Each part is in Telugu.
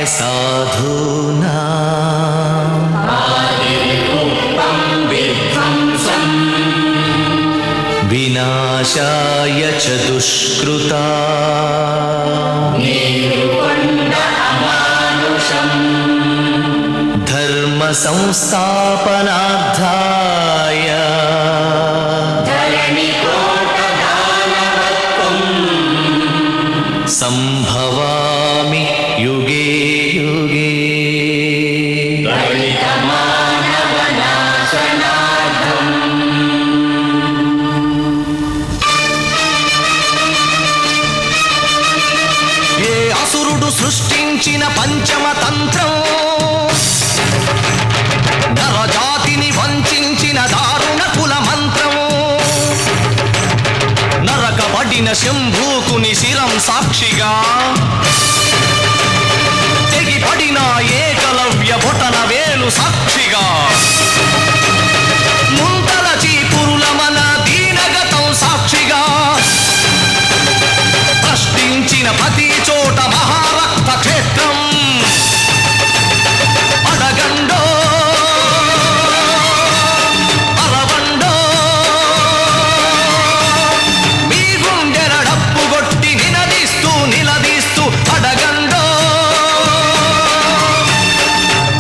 साधूनां विनाशाय च दुष्कृता धर्म संस्थापनार्थाय संभवामि युगे युगे। ఏ అసురుడు సృష్టించిన పంచమ తంత్రం, నరజాతిని వంచిన దారుణ కుల మంత్రం, నరకబడిన శంభూకుని శిరం సాక్షిగా, తెగిపడిన ఏకలవ్య బొటన వేలు సాక్షిగా, ముంతల చీపురుల మన దీనగతం సాక్షిగా, ప్రశ్నించిన ప్రతి చోట మహారక్త క్షేత్రం అడగండో అరవండో, మీ గుండెల డప్పు కొట్టి నిలదీస్తూ అడగండో,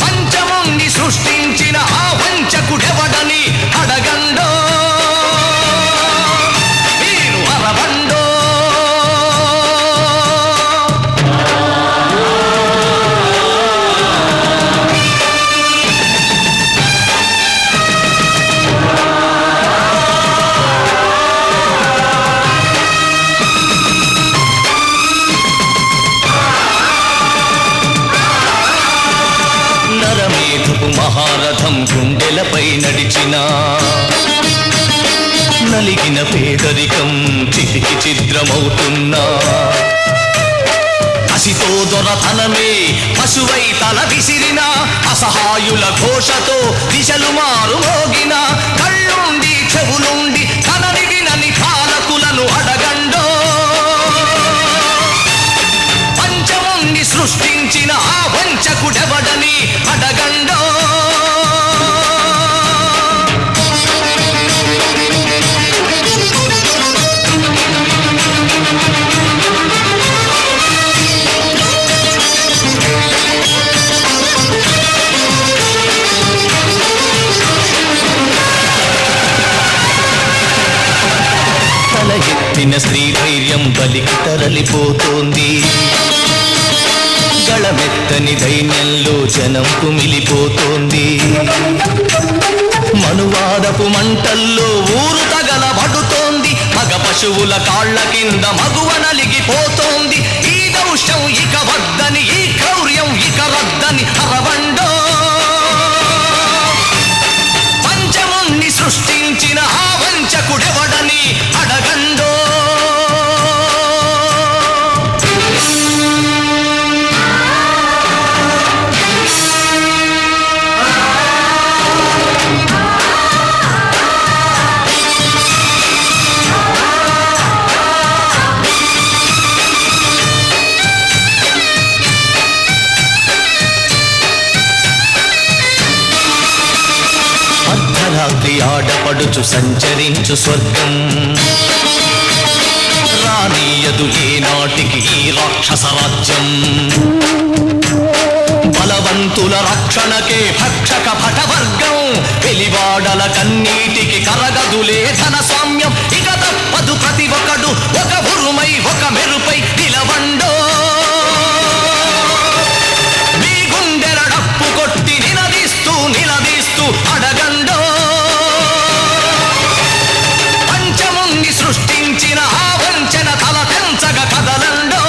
పంచముని సృష్టించిన ఆ వంచకుడెవడని అడగండో, మీరు అరవండో. నరమేధపు మహారథం గుండెలపై నడిచిన, నలిగిన పేదరికం చితికి చిద్రమవుతున్నా, కసితో దొరతనమే పశువై తల విసిరిన, అసహాయుల ఘోషతో దిశలు మారు మోగిన, కళ్ళుండి చెవులుండి కనని వినని పాలకులను అడగండో, పంచముని సృష్టించిన ఆ వంచకుడెవడని అడగండో. తల ఎత్తిన స్త్రీ ధైర్యం బలికి తరలిపోతోంది, గళమెత్తని దైన్యంలో జనం కుమిలిపోతోంది, మనువాదపు మంటల్లో ఊరు తగలబడుతోంది, మగ పశువుల కాళ్ల కింద మగువ నలిగిపోతోంది, ఈ దౌష్యం ఇక వద్దని, ఈ క్రౌర్యం ఇక రద్దని అరవండో, పంచముని సృష్టించిన ఆ వంచకుడెవడని అడగండో. అర్ధరాత్రి ఆడపడుచు సంచరించు స్వర్గం, రానీయదు ఏనాటికి ఈ రాక్షస రాజ్యం, బలవంతుల రక్షణకే భక్షక భటవర్గం, వెలివాడల కన్నీటికి కరగదులే ధన స్వామ్యం, ఇక తప్పదు ప్రతి ఒక్కడు ఒక ఉరుమై ఒక మెరుపై నిలవండో, మీ గుండెల డప్పు కొట్టి నిలదీస్తూ అడగండో, పంచముని సృష్టించిన ఆ వంచన తల తెంచగ కదలండో,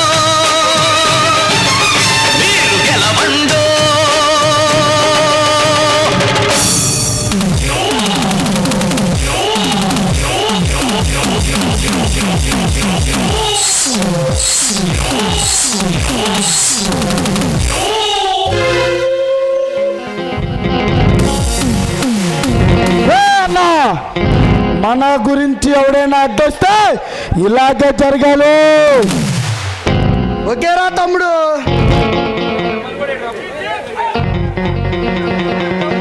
మీరు గెలవండో. మన గురించి ఎవడైనా అడ్డొస్తే ఇలాగే జరగాలి. ఓకేరా తమ్ముడు.